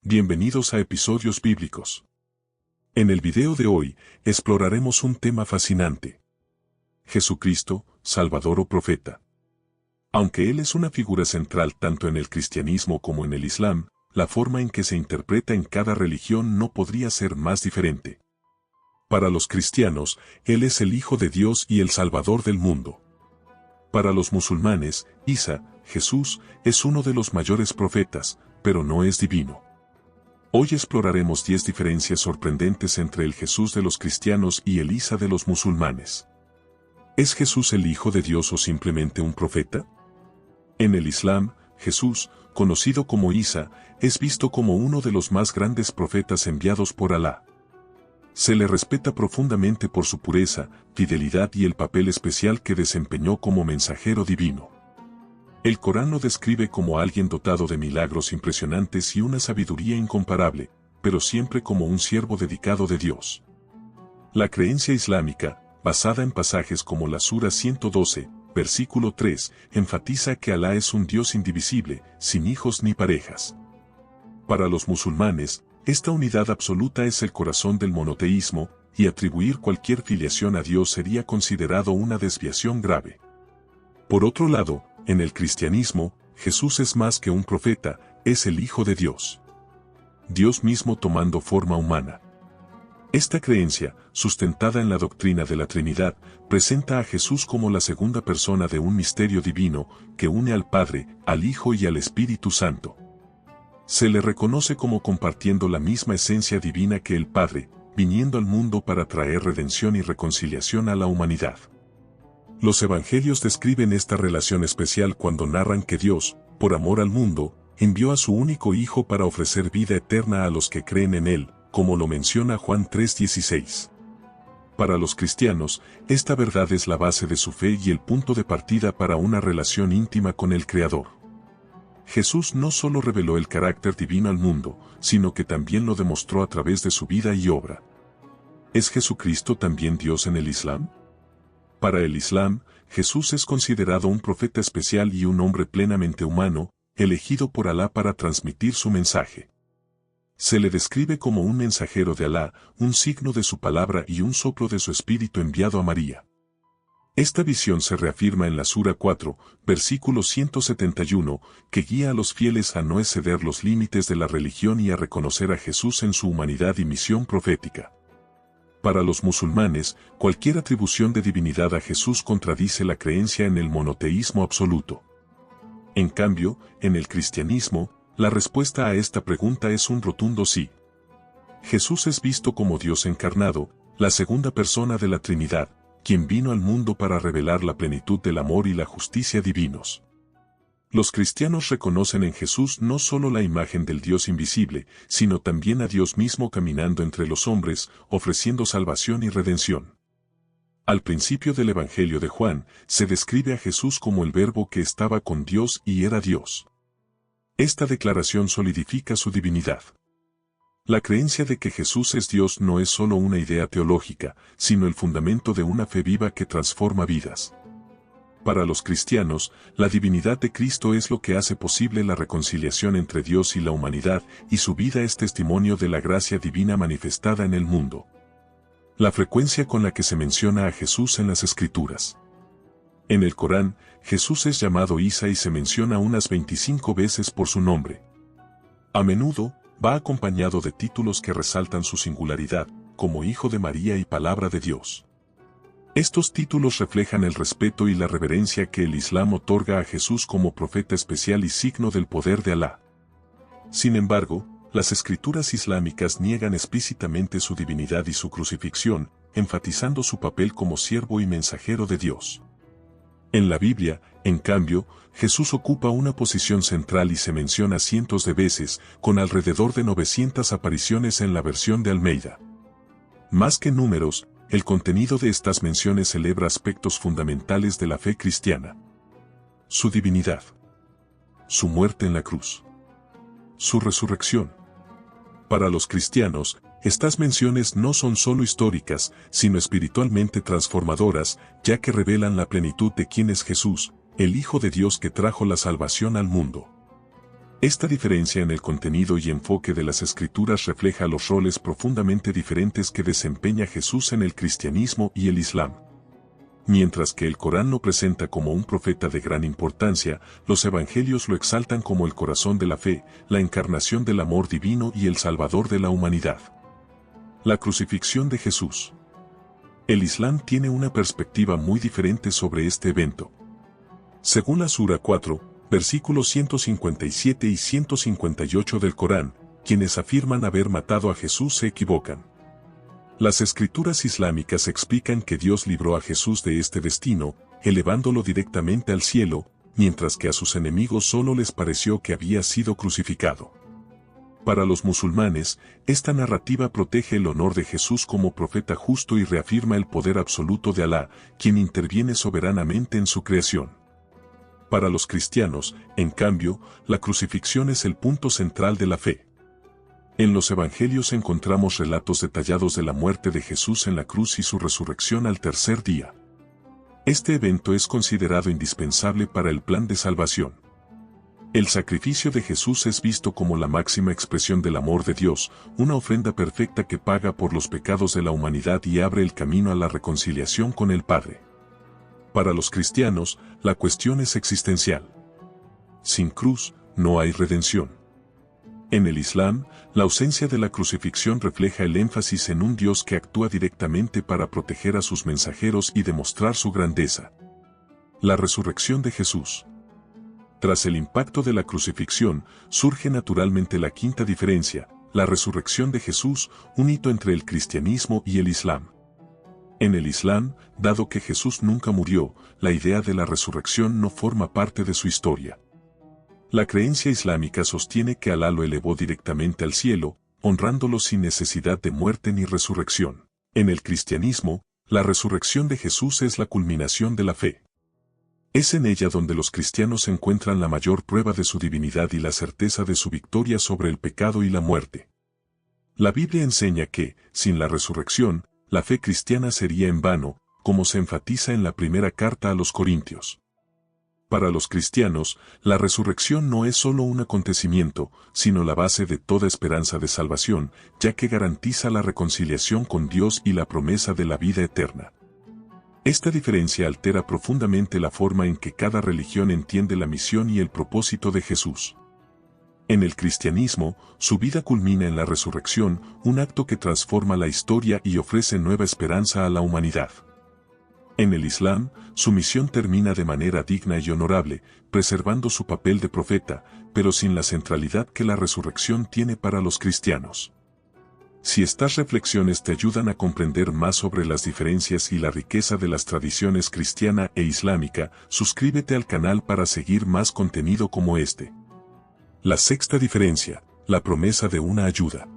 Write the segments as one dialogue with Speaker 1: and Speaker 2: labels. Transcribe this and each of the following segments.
Speaker 1: Bienvenidos a Episodios Bíblicos. En el video de hoy, exploraremos un tema fascinante. Jesucristo, Salvador o Profeta. Aunque Él es una figura central tanto en el cristianismo como en el Islam, la forma en que se interpreta en cada religión no podría ser más diferente. Para los cristianos, Él es el Hijo de Dios y el Salvador del mundo. Para los musulmanes, Isa, Jesús, es uno de los mayores profetas, pero no es divino. Hoy exploraremos 10 diferencias sorprendentes entre el Jesús de los cristianos y el Isa de los musulmanes. ¿Es Jesús el Hijo de Dios o simplemente un profeta? En el Islam, Jesús, conocido como Isa, es visto como uno de los más grandes profetas enviados por Alá. Se le respeta profundamente por su pureza, fidelidad y el papel especial que desempeñó como mensajero divino. El Corán lo describe como alguien dotado de milagros impresionantes y una sabiduría incomparable, pero siempre como un siervo dedicado de Dios. La creencia islámica, basada en pasajes como la Sura 112, versículo 3, enfatiza que Alá es un Dios indivisible, sin hijos ni parejas. Para los musulmanes, esta unidad absoluta es el corazón del monoteísmo, y atribuir cualquier filiación a Dios sería considerado una desviación grave. Por otro lado, en el cristianismo, Jesús es más que un profeta, es el Hijo de Dios. Dios mismo tomando forma humana. Esta creencia, sustentada en la doctrina de la Trinidad, presenta a Jesús como la segunda persona de un misterio divino que une al Padre, al Hijo y al Espíritu Santo. Se le reconoce como compartiendo la misma esencia divina que el Padre, viniendo al mundo para traer redención y reconciliación a la humanidad. Los evangelios describen esta relación especial cuando narran que Dios, por amor al mundo, envió a su único Hijo para ofrecer vida eterna a los que creen en Él, como lo menciona Juan 3:16. Para los cristianos, esta verdad es la base de su fe y el punto de partida para una relación íntima con el Creador. Jesús no solo reveló el carácter divino al mundo, sino que también lo demostró a través de su vida y obra. ¿Es Jesucristo también Dios en el Islam? Para el Islam, Jesús es considerado un profeta especial y un hombre plenamente humano, elegido por Alá para transmitir su mensaje. Se le describe como un mensajero de Alá, un signo de su palabra y un soplo de su espíritu enviado a María. Esta visión se reafirma en la Sura 4, versículo 171, que guía a los fieles a no exceder los límites de la religión y a reconocer a Jesús en su humanidad y misión profética. Para los musulmanes, cualquier atribución de divinidad a Jesús contradice la creencia en el monoteísmo absoluto. En cambio, en el cristianismo, la respuesta a esta pregunta es un rotundo sí. Jesús es visto como Dios encarnado, la segunda persona de la Trinidad, quien vino al mundo para revelar la plenitud del amor y la justicia divinos. Los cristianos reconocen en Jesús no solo la imagen del Dios invisible, sino también a Dios mismo caminando entre los hombres, ofreciendo salvación y redención. Al principio del Evangelio de Juan, se describe a Jesús como el Verbo que estaba con Dios y era Dios. Esta declaración solidifica su divinidad. La creencia de que Jesús es Dios no es solo una idea teológica, sino el fundamento de una fe viva que transforma vidas. Para los cristianos, la divinidad de Cristo es lo que hace posible la reconciliación entre Dios y la humanidad, y su vida es testimonio de la gracia divina manifestada en el mundo. La frecuencia con la que se menciona a Jesús en las Escrituras. En el Corán, Jesús es llamado Isa y se menciona unas 25 veces por su nombre. A menudo, va acompañado de títulos que resaltan su singularidad, como Hijo de María y Palabra de Dios. Estos títulos reflejan el respeto y la reverencia que el Islam otorga a Jesús como profeta especial y signo del poder de Alá. Sin embargo, las escrituras islámicas niegan explícitamente su divinidad y su crucifixión, enfatizando su papel como siervo y mensajero de Dios. En la Biblia, en cambio, Jesús ocupa una posición central y se menciona cientos de veces, con alrededor de 900 apariciones en la versión de Almeida. Más que números, el contenido de estas menciones celebra aspectos fundamentales de la fe cristiana. Su divinidad. Su muerte en la cruz. Su resurrección. Para los cristianos, estas menciones no son solo históricas, sino espiritualmente transformadoras, ya que revelan la plenitud de quién es Jesús, el Hijo de Dios que trajo la salvación al mundo. Esta diferencia en el contenido y enfoque de las Escrituras refleja los roles profundamente diferentes que desempeña Jesús en el cristianismo y el Islam. Mientras que el Corán lo presenta como un profeta de gran importancia, los evangelios lo exaltan como el corazón de la fe, la encarnación del amor divino y el salvador de la humanidad. La crucifixión de Jesús. El Islam tiene una perspectiva muy diferente sobre este evento. Según la Sura 4, versículos 157 y 158 del Corán, quienes afirman haber matado a Jesús se equivocan. Las escrituras islámicas explican que Dios libró a Jesús de este destino, elevándolo directamente al cielo, mientras que a sus enemigos solo les pareció que había sido crucificado. Para los musulmanes, esta narrativa protege el honor de Jesús como profeta justo y reafirma el poder absoluto de Alá, quien interviene soberanamente en su creación. Para los cristianos, en cambio, la crucifixión es el punto central de la fe. En los evangelios encontramos relatos detallados de la muerte de Jesús en la cruz y su resurrección al tercer día. Este evento es considerado indispensable para el plan de salvación. El sacrificio de Jesús es visto como la máxima expresión del amor de Dios, una ofrenda perfecta que paga por los pecados de la humanidad y abre el camino a la reconciliación con el Padre. Para los cristianos, la cuestión es existencial. Sin cruz, no hay redención. En el Islam, la ausencia de la crucifixión refleja el énfasis en un Dios que actúa directamente para proteger a sus mensajeros y demostrar su grandeza. La resurrección de Jesús. Tras el impacto de la crucifixión, surge naturalmente la quinta diferencia, la resurrección de Jesús, un hito entre el cristianismo y el Islam. En el Islam, dado que Jesús nunca murió, la idea de la resurrección no forma parte de su historia. La creencia islámica sostiene que Alá lo elevó directamente al cielo, honrándolo sin necesidad de muerte ni resurrección. En el cristianismo, la resurrección de Jesús es la culminación de la fe. Es en ella donde los cristianos encuentran la mayor prueba de su divinidad y la certeza de su victoria sobre el pecado y la muerte. La Biblia enseña que, sin la resurrección, la fe cristiana sería en vano, como se enfatiza en la primera carta a los Corintios. Para los cristianos, la resurrección no es solo un acontecimiento, sino la base de toda esperanza de salvación, ya que garantiza la reconciliación con Dios y la promesa de la vida eterna. Esta diferencia altera profundamente la forma en que cada religión entiende la misión y el propósito de Jesús. En el cristianismo, su vida culmina en la resurrección, un acto que transforma la historia y ofrece nueva esperanza a la humanidad. En el Islam, su misión termina de manera digna y honorable, preservando su papel de profeta, pero sin la centralidad que la resurrección tiene para los cristianos. Si estas reflexiones te ayudan a comprender más sobre las diferencias y la riqueza de las tradiciones cristiana e islámica, suscríbete al canal para seguir más contenido como este. La sexta diferencia, la promesa de una ayuda.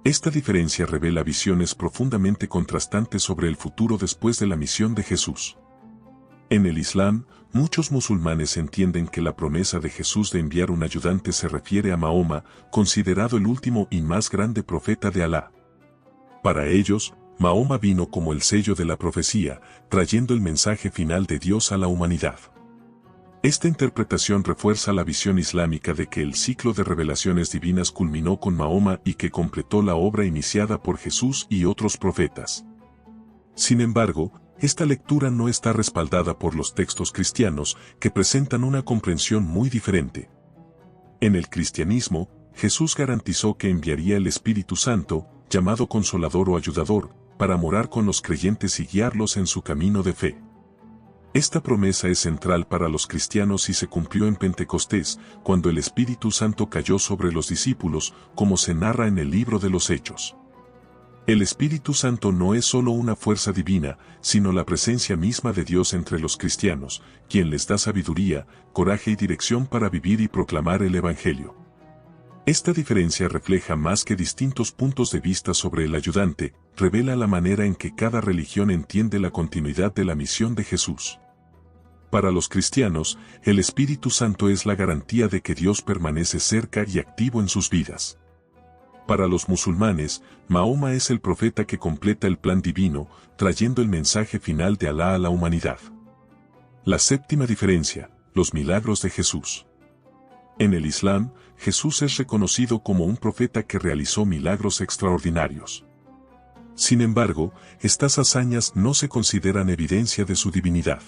Speaker 1: Esta diferencia revela visiones profundamente contrastantes sobre el futuro después de la misión de Jesús. En el Islam, muchos musulmanes entienden que la promesa de Jesús de enviar un ayudante se refiere a Mahoma, considerado el último y más grande profeta de Alá. Para ellos, Mahoma vino como el sello de la profecía, trayendo el mensaje final de Dios a la humanidad. Esta interpretación refuerza la visión islámica de que el ciclo de revelaciones divinas culminó con Mahoma y que completó la obra iniciada por Jesús y otros profetas. Sin embargo, esta lectura no está respaldada por los textos cristianos, que presentan una comprensión muy diferente. En el cristianismo, Jesús garantizó que enviaría el Espíritu Santo, llamado Consolador o Ayudador, para morar con los creyentes y guiarlos en su camino de fe. Esta promesa es central para los cristianos y se cumplió en Pentecostés, cuando el Espíritu Santo cayó sobre los discípulos, como se narra en el libro de los Hechos. El Espíritu Santo no es solo una fuerza divina, sino la presencia misma de Dios entre los cristianos, quien les da sabiduría, coraje y dirección para vivir y proclamar el Evangelio. Esta diferencia refleja más que distintos puntos de vista sobre el ayudante, revela la manera en que cada religión entiende la continuidad de la misión de Jesús. Para los cristianos, el Espíritu Santo es la garantía de que Dios permanece cerca y activo en sus vidas. Para los musulmanes, Mahoma es el profeta que completa el plan divino, trayendo el mensaje final de Alá a la humanidad. La séptima diferencia, los milagros de Jesús. En el Islam, Jesús es reconocido como un profeta que realizó milagros extraordinarios. Sin embargo, estas hazañas no se consideran evidencia de su divinidad.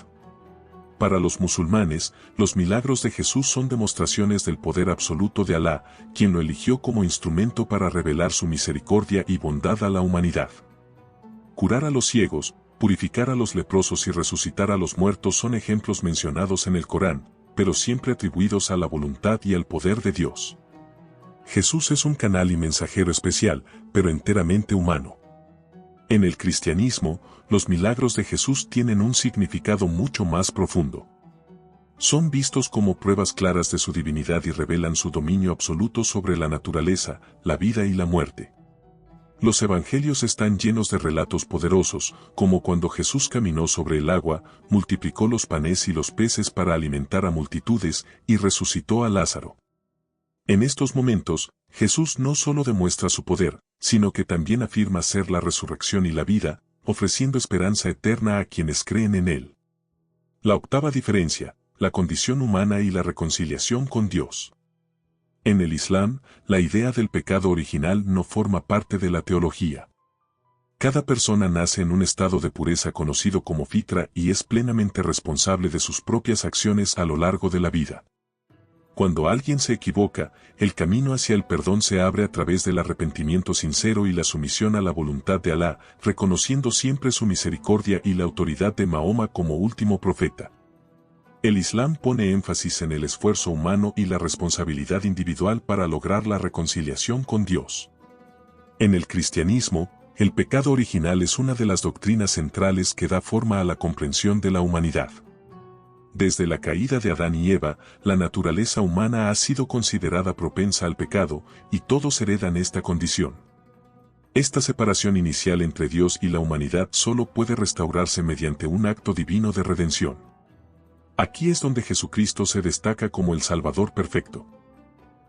Speaker 1: Para los musulmanes, los milagros de Jesús son demostraciones del poder absoluto de Alá, quien lo eligió como instrumento para revelar su misericordia y bondad a la humanidad. Curar a los ciegos, purificar a los leprosos y resucitar a los muertos son ejemplos mencionados en el Corán, pero siempre atribuidos a la voluntad y al poder de Dios. Jesús es un canal y mensajero especial, pero enteramente humano. En el cristianismo, los milagros de Jesús tienen un significado mucho más profundo. Son vistos como pruebas claras de su divinidad y revelan su dominio absoluto sobre la naturaleza, la vida y la muerte. Los evangelios están llenos de relatos poderosos, como cuando Jesús caminó sobre el agua, multiplicó los panes y los peces para alimentar a multitudes y resucitó a Lázaro. En estos momentos, Jesús no solo demuestra su poder, sino que también afirma ser la resurrección y la vida, ofreciendo esperanza eterna a quienes creen en Él. La octava diferencia, la condición humana y la reconciliación con Dios. En el Islam, la idea del pecado original no forma parte de la teología. Cada persona nace en un estado de pureza conocido como fitra y es plenamente responsable de sus propias acciones a lo largo de la vida. Cuando alguien se equivoca, el camino hacia el perdón se abre a través del arrepentimiento sincero y la sumisión a la voluntad de Alá, reconociendo siempre su misericordia y la autoridad de Mahoma como último profeta. El Islam pone énfasis en el esfuerzo humano y la responsabilidad individual para lograr la reconciliación con Dios. En el cristianismo, el pecado original es una de las doctrinas centrales que da forma a la comprensión de la humanidad. Desde la caída de Adán y Eva, la naturaleza humana ha sido considerada propensa al pecado, y todos heredan esta condición. Esta separación inicial entre Dios y la humanidad solo puede restaurarse mediante un acto divino de redención. Aquí es donde Jesucristo se destaca como el Salvador perfecto.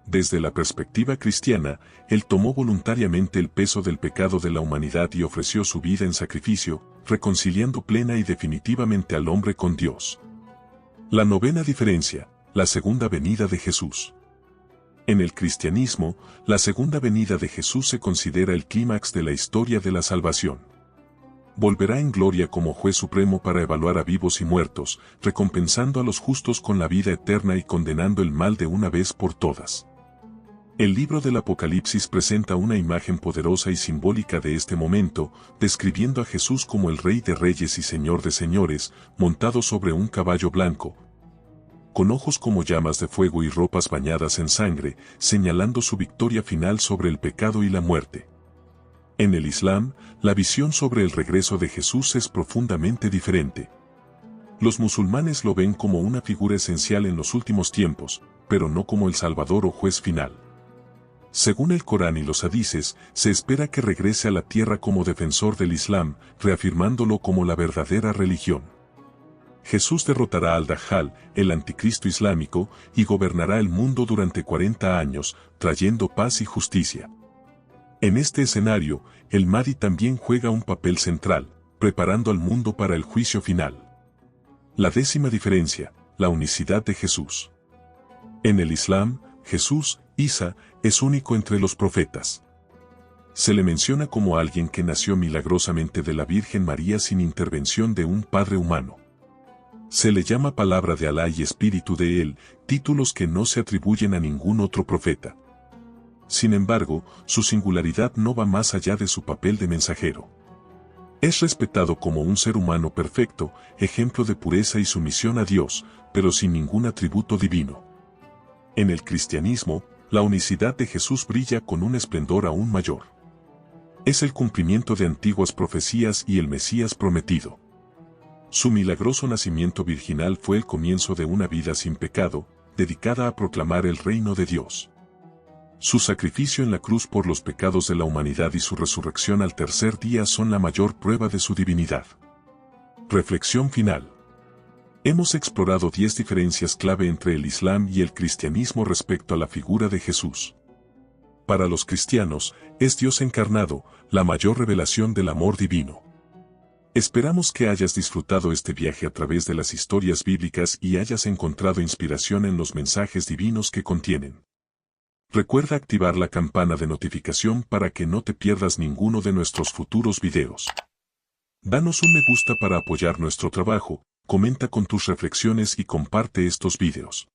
Speaker 1: Desde la perspectiva cristiana, Él tomó voluntariamente el peso del pecado de la humanidad y ofreció su vida en sacrificio, reconciliando plena y definitivamente al hombre con Dios. La novena diferencia, la segunda venida de Jesús. En el cristianismo, la segunda venida de Jesús se considera el clímax de la historia de la salvación. Volverá en gloria como juez supremo para evaluar a vivos y muertos, recompensando a los justos con la vida eterna y condenando el mal de una vez por todas. El libro del Apocalipsis presenta una imagen poderosa y simbólica de este momento, describiendo a Jesús como el Rey de Reyes y Señor de Señores, montado sobre un caballo blanco, con ojos como llamas de fuego y ropas bañadas en sangre, señalando su victoria final sobre el pecado y la muerte. En el Islam, la visión sobre el regreso de Jesús es profundamente diferente. Los musulmanes lo ven como una figura esencial en los últimos tiempos, pero no como el Salvador o juez final. Según el Corán y los hadices, se espera que regrese a la tierra como defensor del Islam, reafirmándolo como la verdadera religión. Jesús derrotará al Dajjal, el anticristo islámico, y gobernará el mundo durante 40 años, trayendo paz y justicia. En este escenario, el Mahdi también juega un papel central, preparando al mundo para el juicio final. La décima diferencia, la unicidad de Jesús. En el Islam, Jesús, Isa, es único entre los profetas. Se le menciona como alguien que nació milagrosamente de la Virgen María sin intervención de un padre humano. Se le llama palabra de Alá y espíritu de él, títulos que no se atribuyen a ningún otro profeta. Sin embargo, su singularidad no va más allá de su papel de mensajero. Es respetado como un ser humano perfecto, ejemplo de pureza y sumisión a Dios, pero sin ningún atributo divino. En el cristianismo, la unicidad de Jesús brilla con un esplendor aún mayor. Es el cumplimiento de antiguas profecías y el Mesías prometido. Su milagroso nacimiento virginal fue el comienzo de una vida sin pecado, dedicada a proclamar el reino de Dios. Su sacrificio en la cruz por los pecados de la humanidad y su resurrección al tercer día son la mayor prueba de su divinidad. Reflexión final. Hemos explorado 10 diferencias clave entre el Islam y el cristianismo respecto a la figura de Jesús. Para los cristianos, es Dios encarnado, la mayor revelación del amor divino. Esperamos que hayas disfrutado este viaje a través de las historias bíblicas y hayas encontrado inspiración en los mensajes divinos que contienen. Recuerda activar la campana de notificación para que no te pierdas ninguno de nuestros futuros videos. Danos un me gusta para apoyar nuestro trabajo, comenta con tus reflexiones y comparte estos videos.